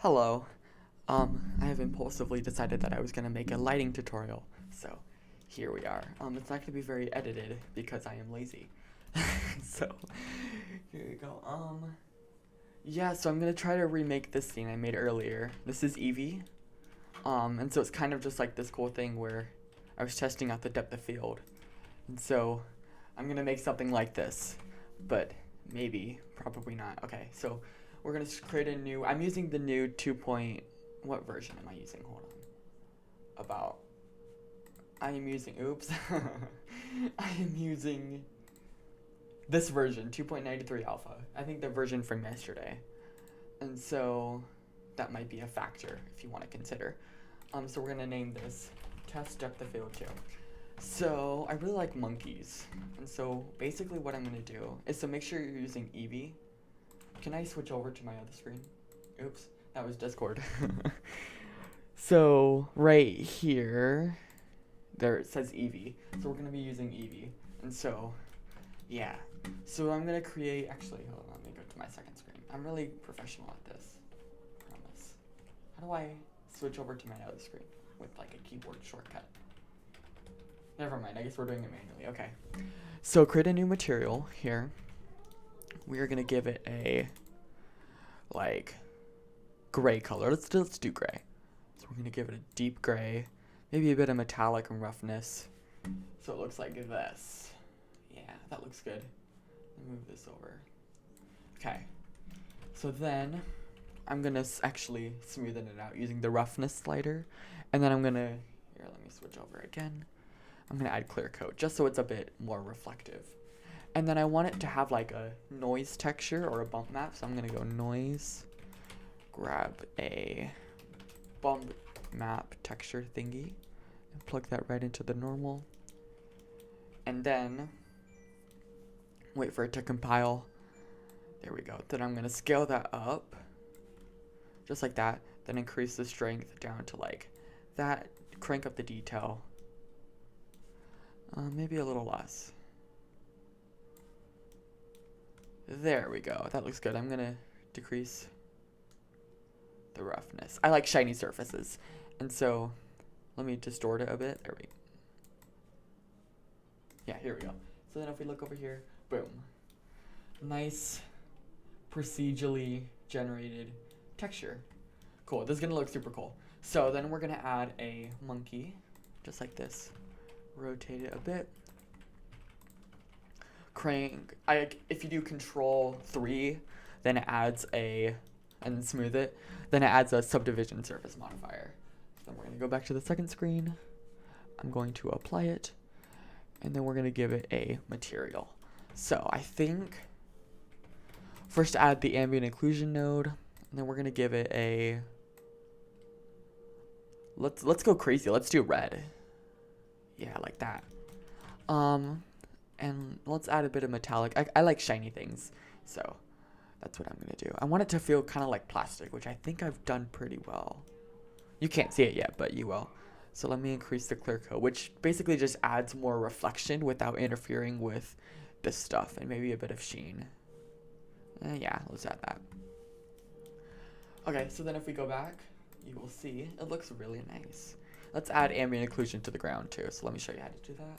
Hello. I have impulsively decided that I was gonna make a lighting tutorial, so here we are. It's not gonna be very edited because I am lazy. So here we go. Yeah, so I'm gonna try to remake this scene I made earlier. This is Eevee. And so it's kind of just like this cool thing where I was testing out the depth of field. And so I'm gonna make something like this, but maybe, probably not. Okay, so we're gonna create a new, I'm using the new 2 point, what version am I using? Hold on. I am using, oops. I am using this version, 2.93 alpha. I think the version from yesterday. And so that might be a factor if you want to consider. So we're gonna name this test depth of field 2. So I really like monkeys. And so basically what I'm gonna do is to make sure you're using Eevee. Can I switch over to my other screen? Oops, that was Discord. So right here, there it says Eevee. So we're gonna be using Eevee. And so, yeah. So I'm gonna create, actually, hold on, let me go to my second screen. I'm really professional at this, I promise. How do I switch over to my other screen with like a keyboard shortcut? Never mind, I guess we're doing it manually, okay. So create a new material here. We are gonna give it a like gray color. Let's do gray. So we're gonna give it a deep gray, maybe a bit of metallic and roughness. So it looks like this. Yeah, that looks good. Let me move this over. Okay. So then I'm gonna actually smoothen it out using the roughness slider, and then I'm gonna here. Let me switch over again. I'm gonna add clear coat just so it's a bit more reflective. And then I want it to have like a noise texture or a bump map. So I'm gonna go noise, grab a bump map texture thingy, and plug that right into the normal. And then wait for it to compile. There we go. Then I'm gonna scale that up, just like that. Then increase the strength down to like that. Crank up the detail. Maybe a little less. There we go. That looks good. I'm gonna decrease the roughness. I like shiny surfaces. And so let me distort it a bit. There we go. Yeah, here we go. So then if we look over here, boom. Nice procedurally generated texture. Cool. This is gonna look super cool. So then we're gonna add a monkey, just like this. Rotate it a bit. Crank. If you do Control 3, then it adds and smooth it, then it adds a subdivision surface modifier. So then we're gonna go back to the second screen. I'm going to apply it, and then we're gonna give it a material. So I think first add the ambient occlusion node, and then we're gonna give it a. Let's go crazy. Let's do red. Yeah, like that. And let's add a bit of metallic. I like shiny things, so that's what I'm gonna do. I want it to feel kind of like plastic, which I think I've done pretty well. You can't see it yet, but you will. So let me increase the clear coat, which basically just adds more reflection without interfering with this stuff, and maybe a bit of sheen. Yeah, let's add that. Okay, so then if we go back, you will see it looks really nice. Let's add ambient occlusion to the ground too. So let me show you how to do that.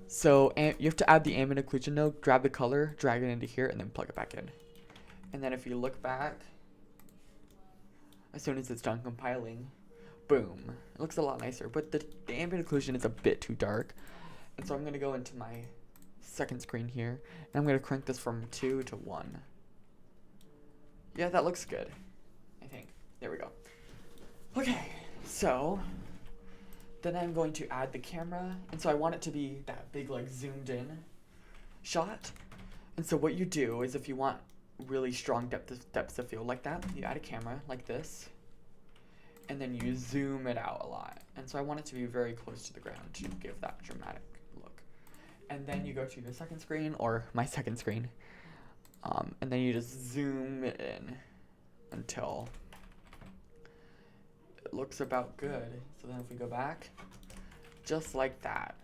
So you have to add the ambient occlusion node, grab the color, drag it into here, and then plug it back in. And then if you look back, as soon as it's done compiling, boom. It looks a lot nicer, but the ambient occlusion is a bit too dark. And so I'm going to go into my second screen here, and I'm going to crank this from 2 to 1. Yeah, that looks good, I think. There we go. Okay, so then I'm going to add the camera, and so I want it to be that big like zoomed in shot. And so what you do is if you want really strong depths of field like that, you add a camera like this, and then you zoom it out a lot. And so I want it to be very close to the ground to give that dramatic look. And then you go to your second screen, or my second screen, and then you just zoom it in until it looks about good. So then if we go back, just like that,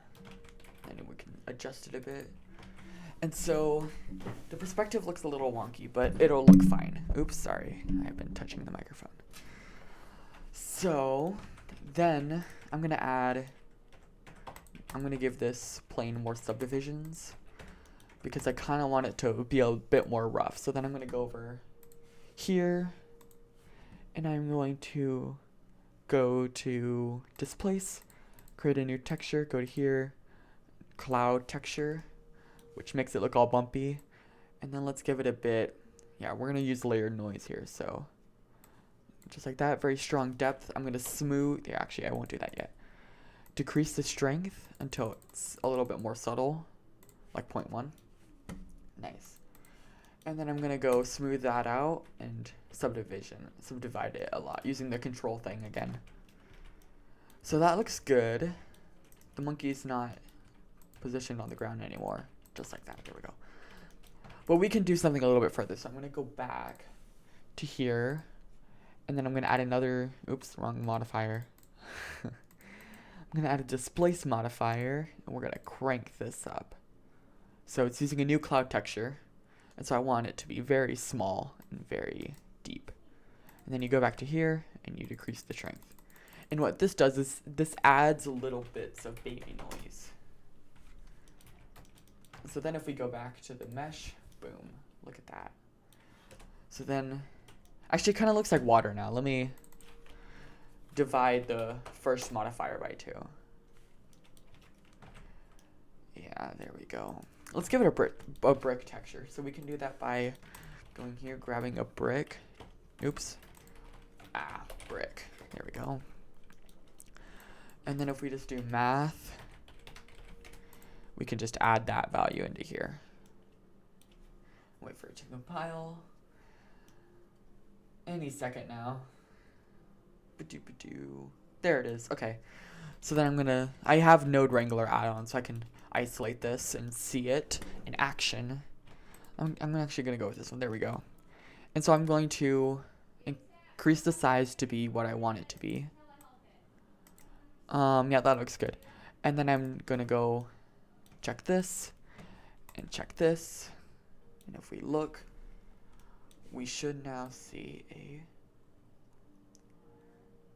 and we can adjust it a bit. And so the perspective looks a little wonky, but it'll look fine. Oops, sorry. I've been touching the microphone. So then I'm going to give this plane more subdivisions because I kind of want it to be a bit more rough. So then I'm going to go over here and I'm going to go to displace, create a new texture, go to here, cloud texture, which makes it look all bumpy. And then let's give it a bit, yeah, we're going to use layered noise here. So just like that, very strong depth. I'm going to smooth, yeah, actually I won't do that yet. Decrease the strength until it's a little bit more subtle, like 0.1. Nice. And then I'm going to go smooth that out and subdivide it a lot using the control thing again. So that looks good. The monkey's not positioned on the ground anymore. Just like that. There we go. But we can do something a little bit further. So I'm going to go back to here. And then I'm going to add another, oops, wrong modifier. I'm going to add a displace modifier. And we're going to crank this up. So it's using a new cloud texture. And so I want it to be very small and very deep. And then you go back to here and you decrease the strength. And what this does is this adds little bits of baby noise. So then if we go back to the mesh, boom, look at that. So then, actually it kind of looks like water now. Let me divide the first modifier by 2. Yeah, there we go. Let's give it a brick texture. So we can do that by going here, grabbing a brick. Oops. Brick. There we go. And then if we just do math, we can just add that value into here. Wait for it to compile. Any second now. There it is. Okay. So then I have Node Wrangler add-on, so I can isolate this and see it in action. I'm actually going to go with this one. There we go. And so I'm going to increase the size to be what I want it to be. Yeah, that looks good. And then I'm going to go check this and check this. And if we look, we should now see a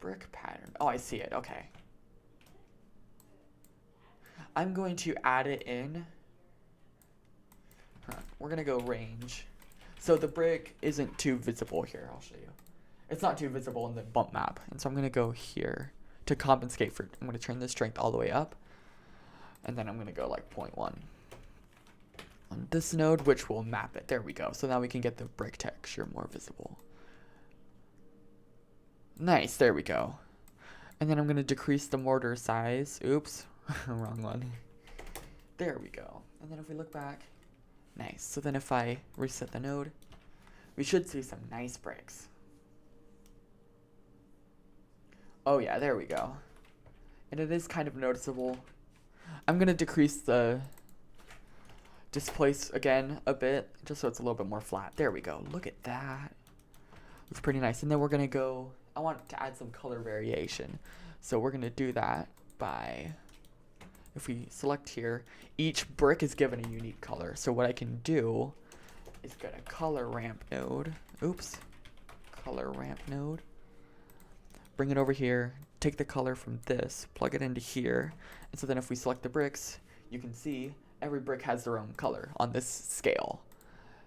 brick pattern. Oh, I see it. Okay. I'm going to add it in. We're going to go range. So the brick isn't too visible here. I'll show you. It's not too visible in the bump map. And so I'm going to go here to compensate for, I'm going to turn the strength all the way up. And then I'm going to go like 0.1 on this node, which will map it. There we go. So now we can get the brick texture more visible. Nice. There we go. And then I'm going to decrease the mortar size. Oops. Wrong one. There we go. And then if we look back, nice. So then if I reset the node, we should see some nice bricks. Oh yeah, there we go. And it is kind of noticeable. I'm going to decrease the displace again a bit, just so it's a little bit more flat. There we go. Look at that. Looks pretty nice. And then we're going to go, I want to add some color variation. So we're going to do that by, if we select here, each brick is given a unique color. So what I can do is get a color ramp node. Oops. Color ramp node. Bring it over here, take the color from this, plug it into here, and so then if we select the bricks, you can see every brick has their own color on this scale.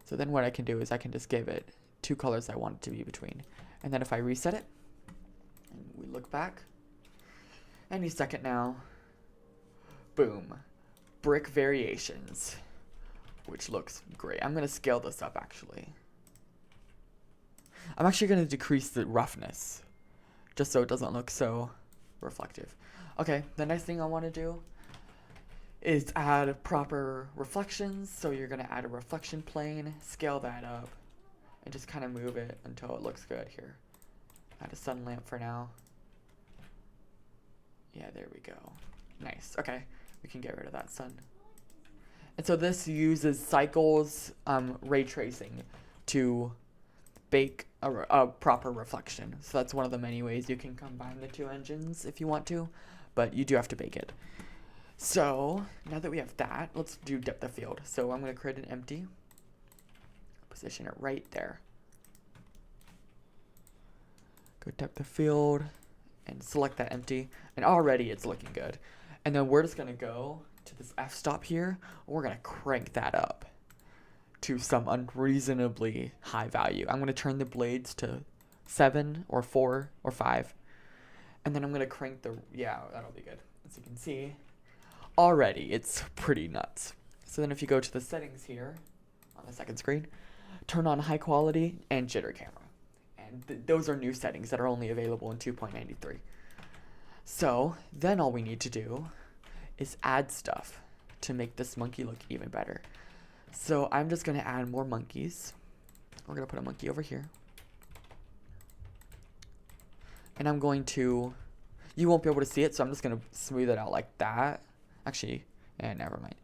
So then what I can do is I can just give it 2 colors I want it to be between. And then if I reset it, and we look back, any second now, boom, brick variations, which looks great. I'm going to scale this up actually. I'm actually going to decrease the roughness, just so it doesn't look so reflective. Okay, the next thing I want to do is add proper reflections. So you're going to add a reflection plane, scale that up, and just kind of move it until it looks good here. Add a sun lamp for now. Yeah, there we go. Nice. Okay, we can get rid of that sun. And so this uses cycles ray tracing to bake a proper reflection. So that's one of the many ways you can combine the 2 engines if you want to, but you do have to bake it. So now that we have that, let's do depth of field. So I'm going to create an empty, position it right there. Go depth of field and select that empty, and already it's looking good. And then we're just going to go to this f-stop here, and we're going to crank that up to some unreasonably high value. I'm going to turn the blades to 7 or 4 or 5, and then I'm going to crank the, yeah, that'll be good. As you can see, already it's pretty nuts. So then if you go to the settings here on the second screen, turn on high quality and jitter camera. And those are new settings that are only available in 2.93. So then all we need to do is add stuff to make this monkey look even better. So I'm just going to add more monkeys. We're going to put a monkey over here. And I'm going to, you won't be able to see it, so I'm just going to smooth it out like that. Actually, never mind.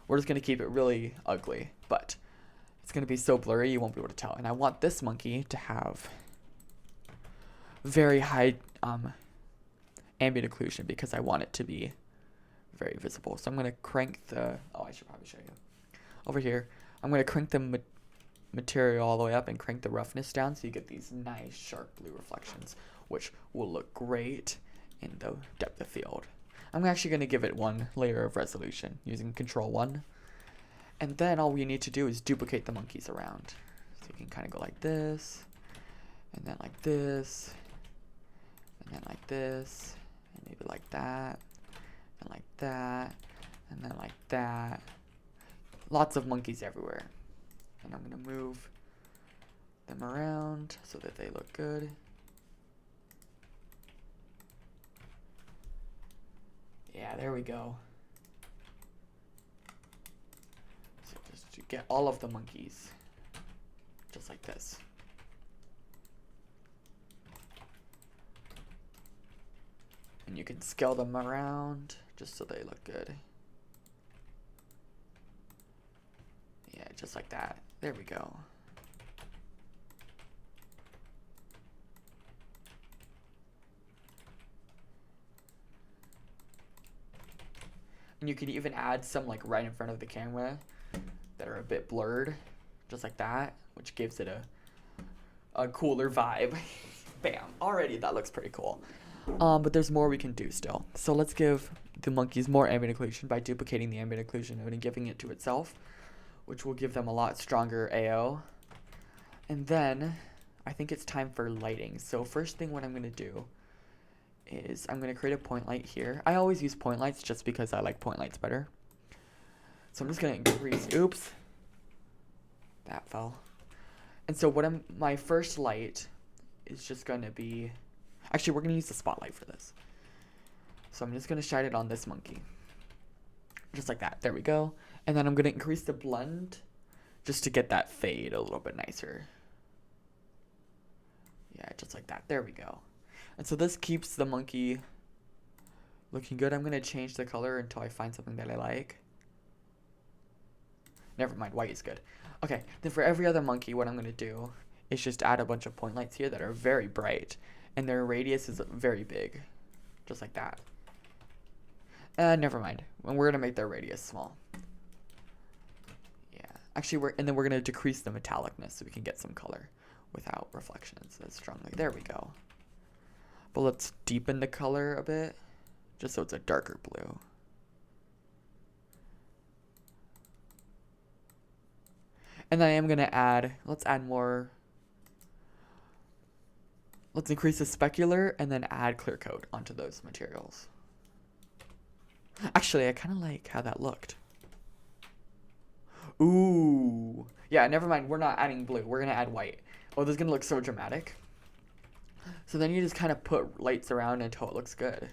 We're just going to keep it really ugly, but it's going to be so blurry you won't be able to tell. And I want this monkey to have very high ambient occlusion because I want it to be very visible. So I'm going to crank the, oh, I should probably show you. Over here, I'm going to crank the material all the way up and crank the roughness down so you get these nice sharp blue reflections, which will look great in the depth of field. I'm actually going to give it 1 layer of resolution using Control 1. And then all we need to do is duplicate the monkeys around. So you can kind of go like this, and then like this, and then like this, and maybe like that, and like that, and then like that. Lots of monkeys everywhere. And I'm going to move them around so that they look good. Yeah, there we go. So just to get all of the monkeys, just like this. And you can scale them around just so they look good. Yeah, just like that. There we go. And you can even add some like right in front of the camera that are a bit blurred, just like that, which gives it a cooler vibe. Bam, already that looks pretty cool. But there's more we can do still. So let's give the monkeys more ambient occlusion by duplicating the ambient occlusion node and giving it to itself, which will give them a lot stronger AO. And then I think it's time for lighting. So first thing what I'm going to do is I'm going to create a point light here. I always use point lights just because I like point lights better. So I'm just going to increase, oops, that fell. And so my first light is just going to be, actually we're going to use the spotlight for this. So I'm just going to shine it on this monkey. Just like that, there we go. And then I'm going to increase the blend just to get that fade a little bit nicer. Yeah, just like that, there we go. And so this keeps the monkey looking good. I'm going to change the color until I find something that I like. Never mind, white is good. Okay, then for every other monkey, what I'm going to do is just add a bunch of point lights here that are very bright. And their radius is very big. Just like that. Never mind. We're going to make their radius small. Yeah. Actually, then we're going to decrease the metallicness so we can get some color without reflections as strongly. There we go. But let's deepen the color a bit, just so it's a darker blue. And then I am going to add, let's increase the specular and then add clear coat onto those materials. Actually, I kind of like how that looked. Ooh. Yeah, never mind. We're not adding blue. We're going to add white. Oh, this is going to look so dramatic. So then you just kind of put lights around until it looks good.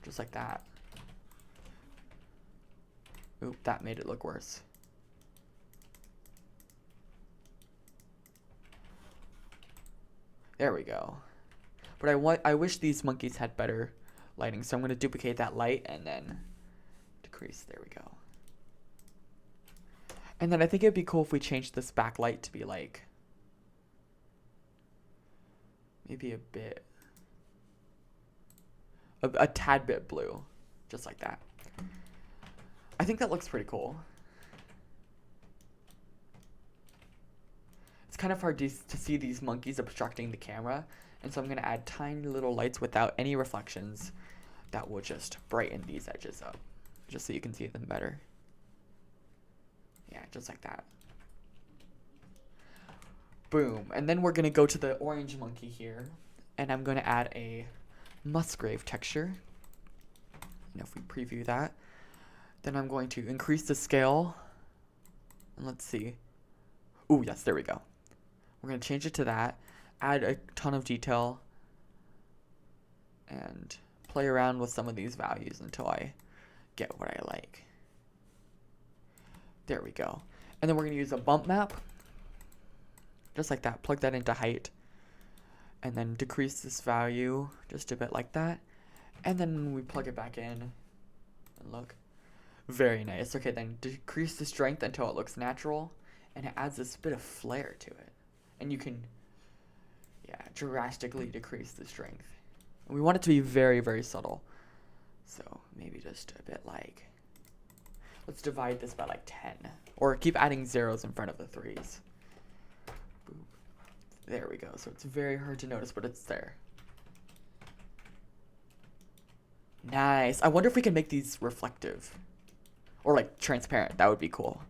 Just like that. Oop, that made it look worse. There we go. But I wish these monkeys had better lighting, so I'm going to duplicate that light and then decrease. There we go. And then I think it'd be cool if we changed this backlight to be like maybe a bit. a tad bit blue, just like that. I think that looks pretty cool. It's kind of hard to see these monkeys obstructing the camera, and so I'm going to add tiny little lights without any reflections that will just brighten these edges up, just so you can see them better. Yeah, just like that. Boom. And then we're going to go to the orange monkey here, and I'm going to add a musgrave texture. And if we preview that, then I'm going to increase the scale. And let's see. Ooh, yes, there we go. We're going to change it to that, add a ton of detail, and play around with some of these values until I get what I like. There we go. And then we're going to use a bump map. Just like that. Plug that into height. And then decrease this value just a bit like that. And then we plug it back in. And look. Very nice. Okay, then decrease the strength until it looks natural. And it adds this bit of flair to it. And you can, yeah, drastically decrease the strength. And we want it to be very, very subtle. So maybe just a bit like, let's divide this by like 10. Or keep adding zeros in front of the 3s. Boop. There we go. So it's very hard to notice, but it's there. Nice. I wonder if we can make these reflective. Or like transparent. That would be cool.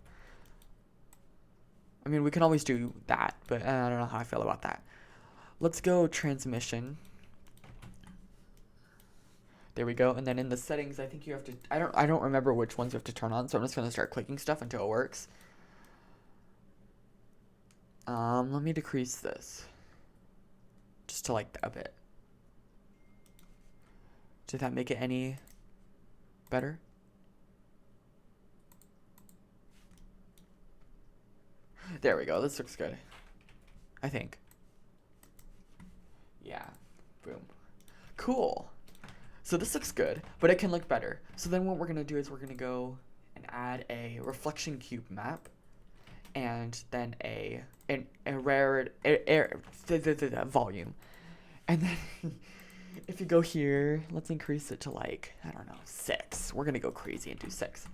I mean, we can always do that, but I don't know how I feel about that. Let's go transmission. There we go. And then in the settings, I think you have to, I don't remember which ones you have to turn on, so I'm just going to start clicking stuff until it works. Let me decrease this. Just to like a bit. Did that make it any better? There we go. This looks good. I think. Yeah. Boom. Cool. So this looks good, but it can look better. So then what we're going to do is we're going to go and add a reflection cube map and then a rare volume. And then if you go here, let's increase it to like, I don't know, 6. We're going to go crazy and do 6.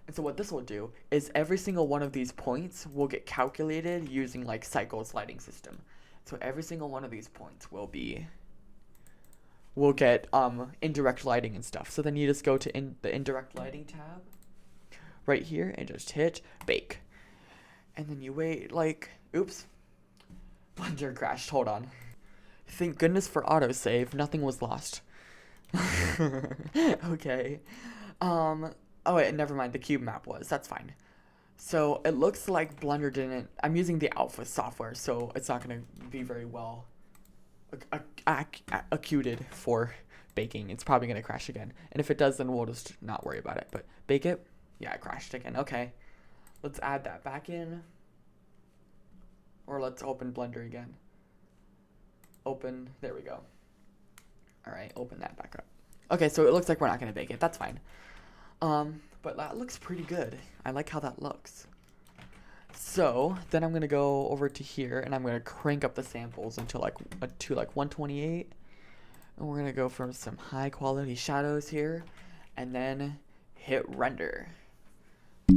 And so what this will do is every single one of these points will get calculated using like cycles lighting system. So every single one of these points will get indirect lighting and stuff. So then you just go to the indirect lighting tab right here and just hit bake. And then you wait like, oops, Blender crashed, hold on. Thank goodness for autosave, nothing was lost. Okay. Oh wait, never mind, the cube map was, that's fine. So it looks like Blender didn't, I'm using the alpha software, so it's not going to be very well occluded for baking. It's probably going to crash again. And if it does, then we'll just not worry about it. But bake it, yeah, it crashed again. Okay, let's add that back in. Or let's open Blender again. Open, there we go. All right, open that back up. Okay, so it looks like we're not going to bake it, that's fine. But that looks pretty good. I like how that looks. So then I'm gonna go over to here and I'm gonna crank up the samples until like to like 128, and we're gonna go for some high quality shadows here, and then hit render.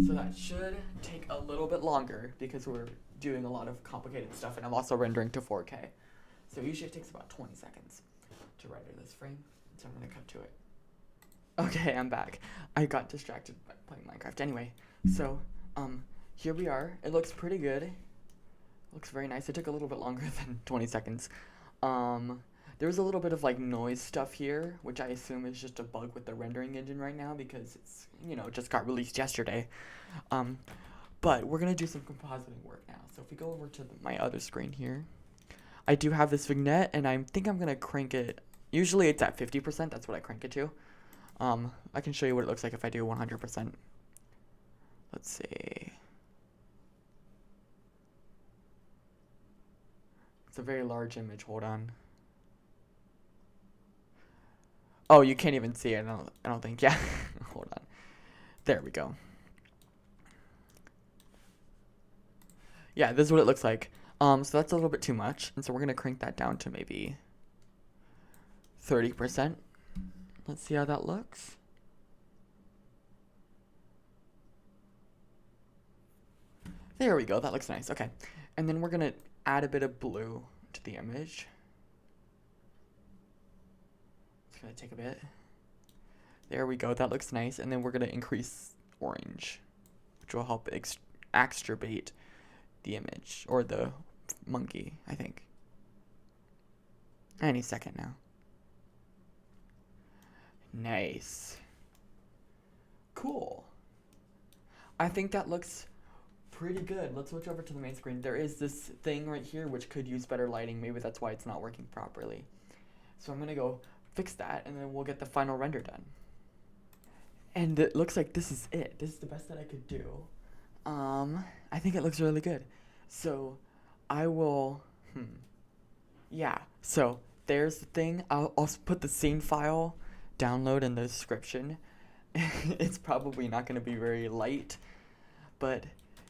So that should take a little bit longer because we're doing a lot of complicated stuff, and I'm also rendering to 4K. So usually it takes about 20 seconds to render this frame. So I'm gonna cut to it. Okay, I'm back. I got distracted by playing Minecraft. Anyway, so here we are. It looks pretty good. It looks very nice. It took a little bit longer than 20 seconds. There was a little bit of like noise stuff here, which I assume is just a bug with the rendering engine right now because it's, you know, just got released yesterday. But we're gonna do some compositing work now. So if we go over to my other screen here, I do have this vignette, and I think I'm gonna crank it. Usually it's at 50%. That's what I crank it to. I can show you what it looks like if I do 100%. Let's see. It's a very large image. Hold on. Oh, you can't even see it. I don't think. Yeah. Hold on. There we go. Yeah, this is what it looks like. So that's a little bit too much, and so we're gonna crank that down to maybe 30%. Let's see how that looks. There we go. That looks nice. Okay. And then we're going to add a bit of blue to the image. It's going to take a bit. There we go. That looks nice. And then we're going to increase orange, which will help extravate the image, or the monkey, I think. Any second now. Nice. Cool. I think that looks pretty good. Let's switch over to the main screen. There is this thing right here which could use better lighting. Maybe that's why it's not working properly. So I'm gonna go fix that, and then we'll get the final render done. And it looks like this is it. This is the best that I could do. I think it looks really good. So I will, yeah. So there's the thing. I'll put the scene file download in the description. It's probably not gonna be very light, but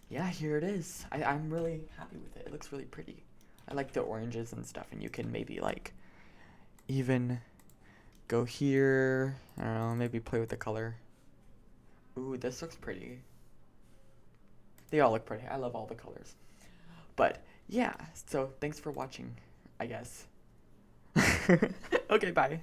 yeah, here it is. I'm really happy with it. It looks really pretty. I like the oranges and stuff, and you can maybe like even go here. I don't know, maybe play with the color. Ooh, this looks pretty. They all look pretty. I love all the colors. But yeah, so thanks for watching, I guess. Okay, bye.